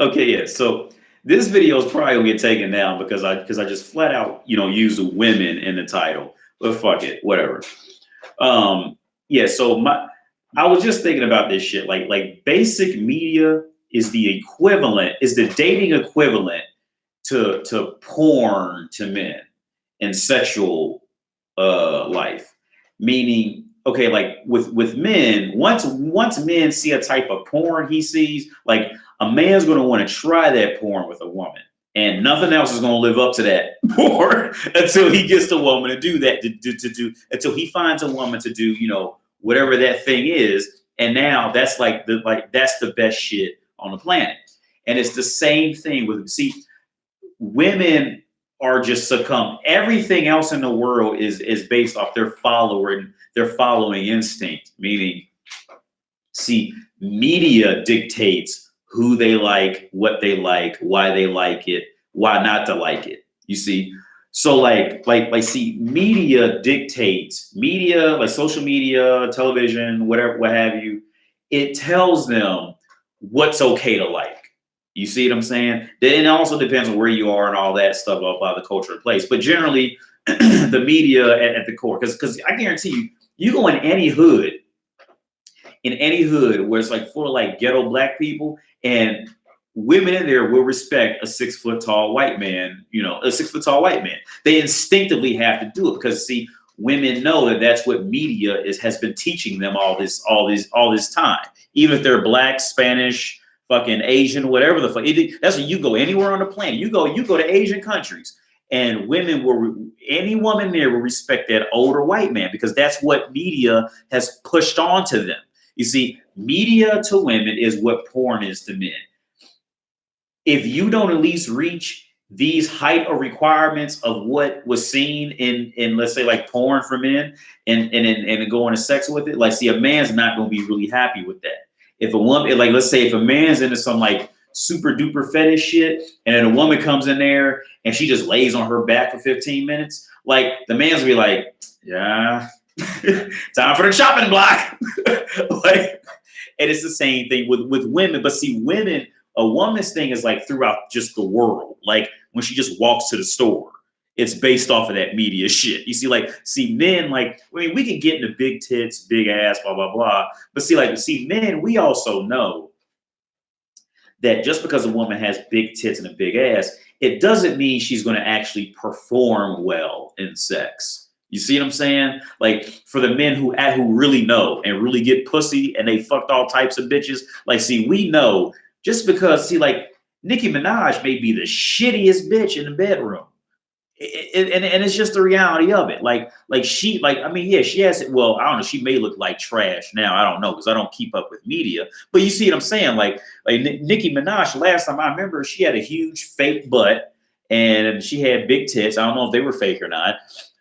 Okay, yeah. So this video is probably gonna get taken down because I just flat out use the women in the title. But fuck it, whatever. Um, yeah. So I was just thinking about this shit. Like basic media is the dating equivalent to porn to men and sexual life. Meaning, okay, like with men, once men see a type of porn he sees, like a man's gonna want to try that porn with a woman. And nothing else is going to live up to that porn until he gets the woman to do that, to do until he finds a woman to do, whatever that thing is. And now that's that's the best shit on the planet. And it's the same thing with, see, women are just succumb. Everything else in the world is based off their following instinct. Meaning, see, media dictates who they like, what they like, why they like it, why not to like it. You see, so see, media like social media, television, whatever, what have you. It tells them what's okay to like. You see what I'm saying? Then it also depends on where you are and all that stuff about the culture and place. But generally, the media at the core, because I guarantee you go in any hood where it's like full of like ghetto black people, and women in there will respect a 6 foot tall white man, a 6 foot tall white man. They instinctively have to do it because, see, women know that that's what media has been teaching them all this time. Even if they're black, Spanish, fucking Asian, whatever the fuck. That's when you go anywhere on the planet. You go to Asian countries, and any woman there will respect that older white man because that's what media has pushed onto them. You see, media to women is what porn is to men. If you don't at least reach these height or requirements of what was seen in let's say like porn for men and go into sex with it, like, see, a man's not going to be really happy with that. If a woman, like, let's say if a man's into some like super duper fetish shit, and then a woman comes in there and she just lays on her back for 15 minutes, like, the man's gonna be like, yeah, time for the chopping block. Like, and it's the same thing with women. But see, a woman's thing is like throughout just the world. Like when she just walks to the store, it's based off of that media shit. You see, men, like, I mean, we can get into big tits, big ass, blah blah blah. But see, men, we also know that just because a woman has big tits and a big ass, it doesn't mean she's going to actually perform well in sex. You see what I'm saying? Like, for the men who really know and really get pussy and they fucked all types of bitches, like, see, we know just because, see, like, Nicki Minaj may be the shittiest bitch in the bedroom. And it's just the reality of it. Like she, like, I mean, yeah, she has it. Well, I don't know. She may look like trash now. I don't know because I don't keep up with media. But you see what I'm saying? Like Nicki Minaj. Last time I remember, she had a huge fake butt and she had big tits. I don't know if they were fake or not.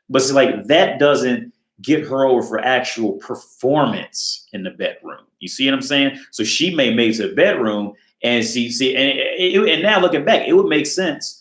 But it's like that doesn't get her over for actual performance in the bedroom. You see what I'm saying? So she may make it to the bedroom and and now looking back, it would make sense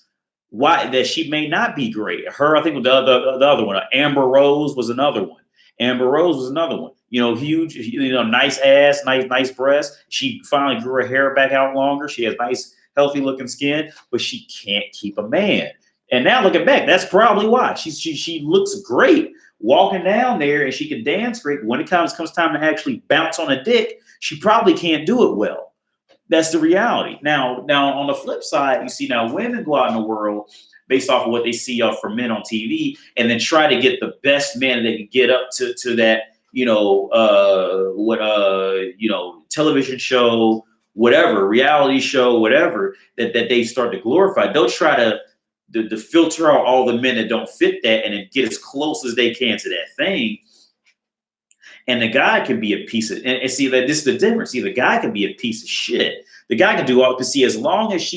why that she may not be great. Her, I think the other one, Amber Rose was another one. Huge, nice ass, nice breasts. She finally grew her hair back out longer. She has nice, healthy looking skin, but she can't keep a man. And now looking back, that's probably why she looks great walking down there, and she can dance great. But when it comes time to actually bounce on a dick, she probably can't do it well. That's the reality. Now on the flip side, you see now women go out in the world based off of what they see from men on TV, and then try to get the best man they can get up to that, television show, whatever, reality show, whatever that they start to glorify. They'll try to filter out all the men that don't fit that and then get as close as they can to that thing. And the guy can be a piece of, and see that this is the difference. See, the guy can be a piece of shit. The guy can do all to see, as long as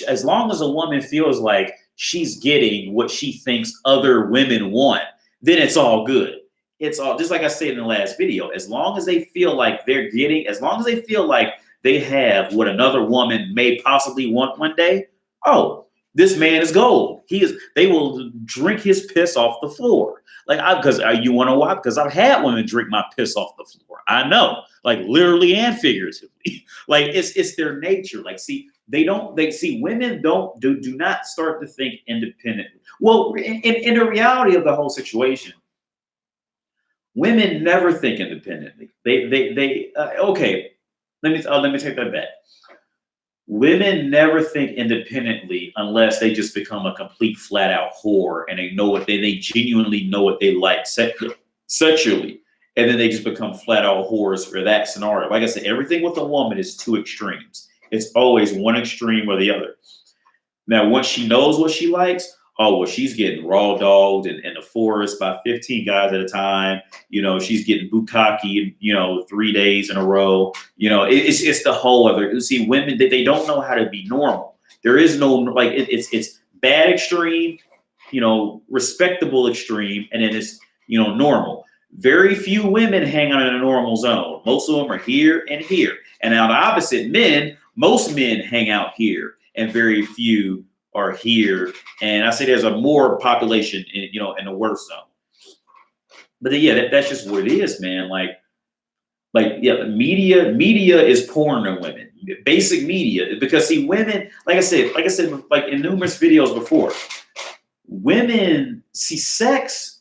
as long as a woman feels like she's getting what she thinks other women want, then it's all good. It's all, just like I said in the last video, as long as they feel like as long as they feel like they have what another woman may possibly want one day, oh, This man is gold. They will drink his piss off the floor. Because you want to know why? Because I've had women drink my piss off the floor. I know, like literally and figuratively. Like it's their nature. Like, see, women do not start to think independently. Well, in the reality of the whole situation, women never think independently. Okay. Let me take that back. Women never think independently unless they just become a complete flat out whore and they genuinely know what they like sexually. And then they just become flat out whores for that scenario. Like I said, everything with a woman is two extremes. It's always one extreme or the other. Now, once she knows what she likes, oh, well, she's getting raw dogged in the forest by 15 guys at a time. She's getting bukkake, 3 days in a row. It's the whole other. You see, women, they don't know how to be normal. There is no, it's bad extreme, respectable extreme, and then it's, normal. Very few women hang out in a normal zone. Most of them are here and here. And now the opposite, most men hang out here, and very few are here. And I say there's a more population in the worst zone. But then, yeah, that's just what it is, man. Media is porn to women. Basic media, because see, women, like I said, like in numerous videos before, women see sex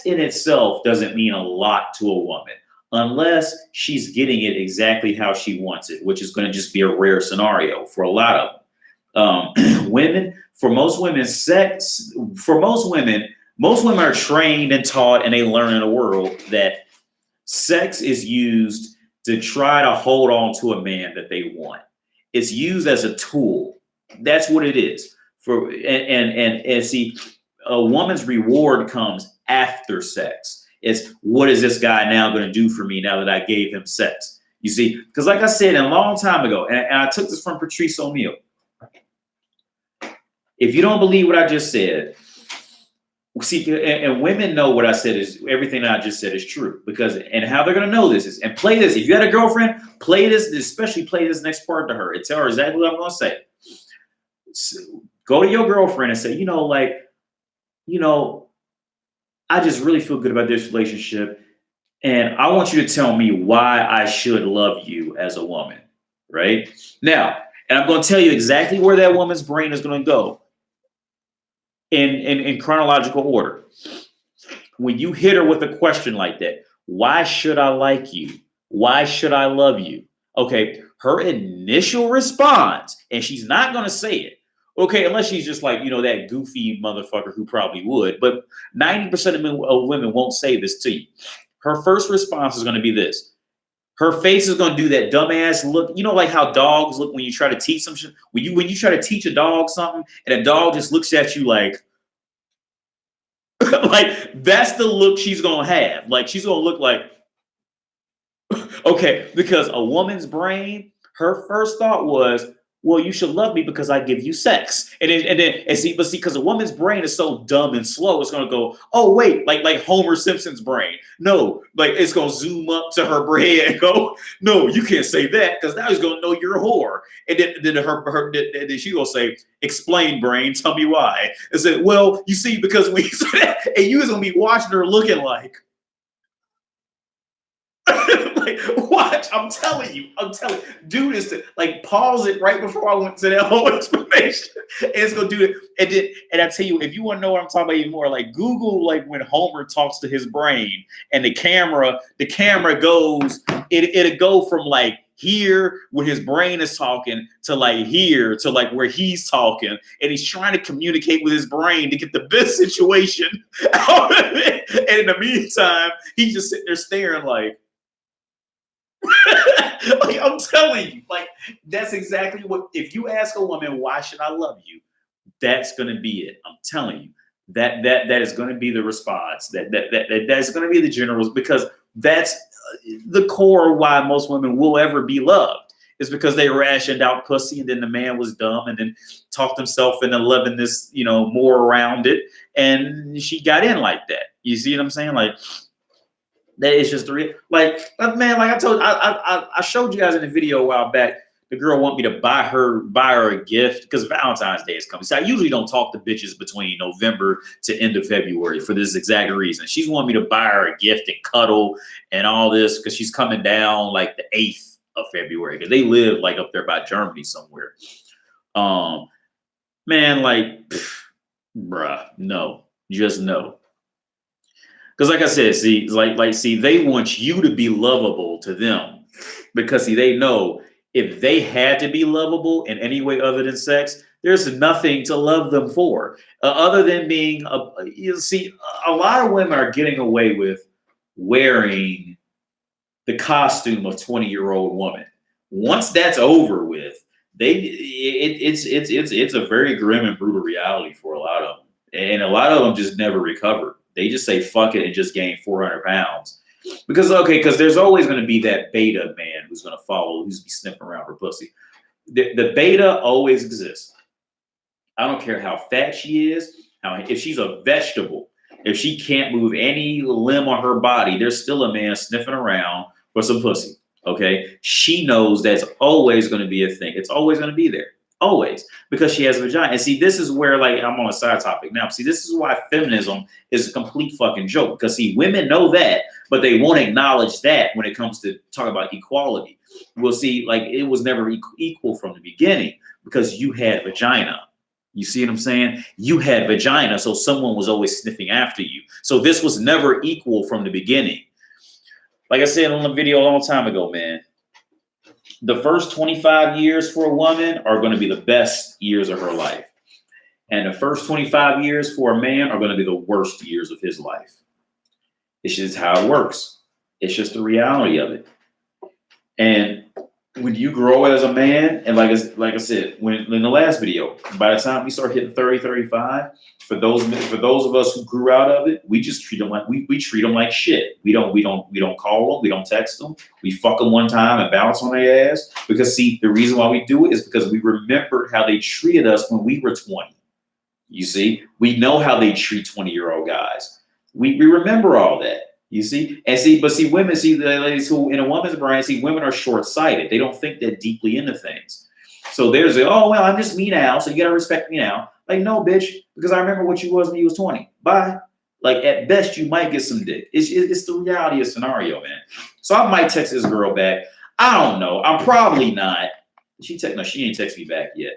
in itself doesn't mean a lot to a woman unless she's getting it exactly how she wants it, which is going to just be a rare scenario for a lot of them. Most women are trained and taught, and they learn in the world that sex is used to try to hold on to a man that they want. It's used as a tool. That's what it is. And see, a woman's reward comes after sex. It's, what is this guy now going to do for me now that I gave him sex? You see, because like I said a long time ago, and I took this from Patrice O'Neal. If you don't believe what I just said, see, and women know what I said is everything that I just said is true, and how they're going to know this is, and play this. If you had a girlfriend, play this, especially play this next part to her and tell her exactly what I'm going to say. So, go to your girlfriend and say, I just really feel good about this relationship, and I want you to tell me why I should love you as a woman, right? Now, and I'm going to tell you exactly where that woman's brain is going to go in chronological order. When you hit her with a question like that, why should I like you? Why should I love you? Okay, her initial response, and she's not going to say it, okay, unless she's just like, that goofy motherfucker who probably would, but 90% of women won't say this to you. Her first response is going to be this. Her face is going to do that dumbass look, like how dogs look when you try to teach them shit. When you try to teach a dog something and a dog just looks at you like, like that's the look she's going to have. Like she's going to look like, okay, because a woman's brain, her first thought was, well, you should love me because I give you sex. And see, because a woman's brain is so dumb and slow, it's gonna go, oh wait, like Homer Simpson's brain. No, like it's gonna zoom up to her brain and go, no, you can't say that because now he's gonna know you're a whore. And then she gonna say, explain, brain, tell me why. And said, well, you see, because when you say that, and you was gonna be watching her looking like. Like, watch, I'm telling you, do this like pause it right before I went to that whole explanation. And it's gonna do it. And I tell you, if you want to know what I'm talking about even more, like Google like when Homer talks to his brain and the camera goes, it'll go from like here when his brain is talking to like here to like where he's talking, and he's trying to communicate with his brain to get the best situation out of it. And in the meantime, he's just sitting there staring like like I'm telling you, like that's exactly what. If you ask a woman, why should I love you? That's gonna be it. I'm telling you that is gonna be the response. That's gonna be the generals, because that's the core of why most women will ever be loved. Is because they rationed out pussy, and then the man was dumb, and then talked himself into loving this, more around it, and she got in like that. You see what I'm saying? Like. That is just the real, like, man, like I told, I showed you guys in a video a while back. The girl want me to buy her a gift because Valentine's Day is coming. So I usually don't talk to bitches between November to end of February for this exact reason. She's wanting me to buy her a gift and cuddle and all this because she's coming down like the 8th of February because they live like up there by Germany somewhere. Man, like, bruh, no, just no. Because like I said, see, see, they want you to be lovable to them because see, they know if they had to be lovable in any way other than sex, there's nothing to love them for other than being you see, a lot of women are getting away with wearing the costume of 20-year-old woman. Once that's over with, it's a very grim and brutal reality for a lot of them, and a lot of them just never recover. They just say fuck it and just gain 400 pounds. Because there's always going to be that beta man who's going to follow, who's be sniffing around for pussy. The beta always exists. I don't care how fat she is, if she's a vegetable, if she can't move any limb on her body, there's still a man sniffing around for some pussy. Okay, she knows that's always going to be a thing. It's always going to be there. Always, because she has a vagina. And see, this is where, like, I'm on a side topic now. See, this is why feminism is a complete fucking joke. Because see, women know that, but they won't acknowledge that when it comes to talking about equality. We'll see, like, it was never equal from the beginning because you had vagina. You see what I'm saying? You had vagina, so someone was always sniffing after you. So this was never equal from the beginning. Like I said on the video a long time ago, man, the first 25 years for a woman are going to be the best years of her life. And the first 25 years for a man are going to be the worst years of his life. It's just how it works. It's just the reality of it. And when you grow as a man, and like I said, when in the last video, by the time we start hitting 30, 35, for those of us who grew out of it, we just treat them like we treat them like shit. We don't call them, we don't text them, we fuck them one time and bounce on their ass. Because see, the reason why we do it is because we remembered how they treated us when we were 20. You see, we know how they treat 20-year-old guys. We remember all that. You see, but women, the ladies who in a woman's brain, women are short-sighted. They don't think that deeply into things. So there's oh, well, I'm just me now, so you gotta respect me now. Like, no, bitch, because I remember what you was when you was 20. Bye. Like, at best, you might get some dick. It's the reality of scenario, man. So I might text this girl back. I don't know. I'm probably not. She ain't text me back yet.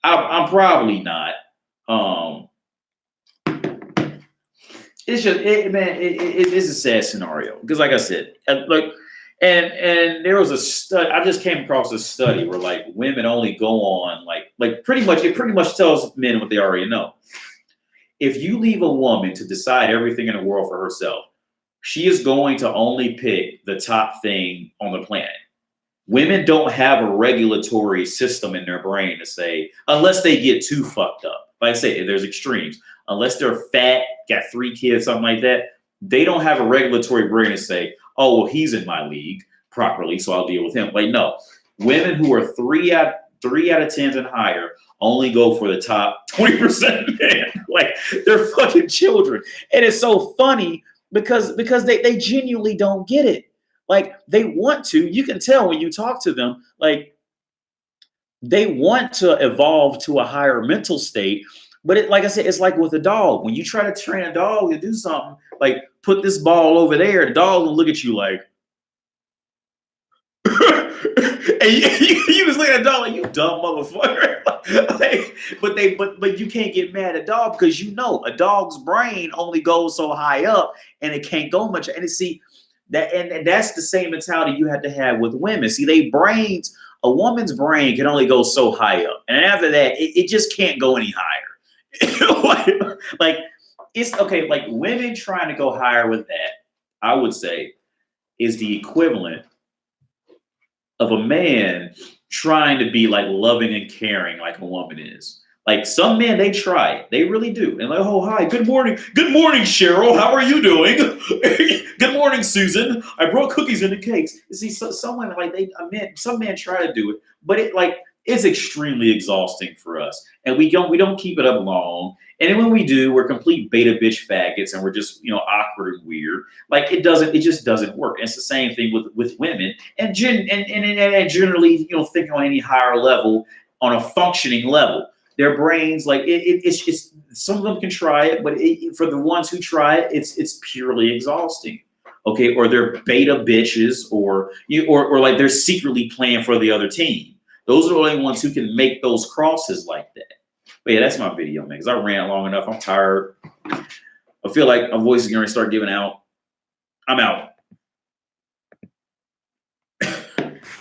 I'm probably not. It's just, it's a sad scenario because, like I said, and there was a study. I just came across a study where like women only go on like pretty much tells men what they already know. If you leave a woman to decide everything in the world for herself, she is going to only pick the top thing on the planet. Women don't have a regulatory system in their brain to say, unless they get too fucked up. Like I say, there's extremes. Unless they're fat, got 3 kids, something like that, they don't have a regulatory brain to say, oh, well, he's in my league properly, so I'll deal with him. Like, no. Women who are 3 out of 10s and higher only go for the top 20% man. Like, they're fucking children. And it's so funny because they genuinely don't get it. Like, they want to. You can tell when you talk to them, like, they want to evolve to a higher mental state. But like I said, it's like with a dog. When you try to train a dog to do something, like put this ball over there, the dog will look at you like, and you just look at a dog like, you dumb motherfucker. but you can't get mad at a dog because you know a dog's brain only goes so high up and it can't go much. And that's the same mentality you have to have with women. See, a woman's brain can only go so high up, and after that, it just can't go any higher. like it's okay. Like women trying to go higher with that, I would say, is the equivalent of a man trying to be like loving and caring like a woman is. Like some men, they try it. They really do. And like, oh, hi, good morning. Good morning, Cheryl. How are you doing? Good morning, Susan. I brought cookies and the cakes. You see, some women, like some men try to do it, but it's extremely exhausting for us. And we don't keep it up long. And then when we do, we're complete beta bitch faggots and we're just, awkward and weird. Like it just doesn't work. And it's the same thing with women and generally, thinking on any higher level, on a functioning level. Their brains, like it's some of them can try it, but for the ones who try it, it's purely exhausting. Okay, or they're beta bitches, or like they're secretly playing for the other team. Those are the only ones who can make those crosses like that. But yeah, that's my video, man. Because I ran long enough. I'm tired. I feel like my voice is going to start giving out. I'm out.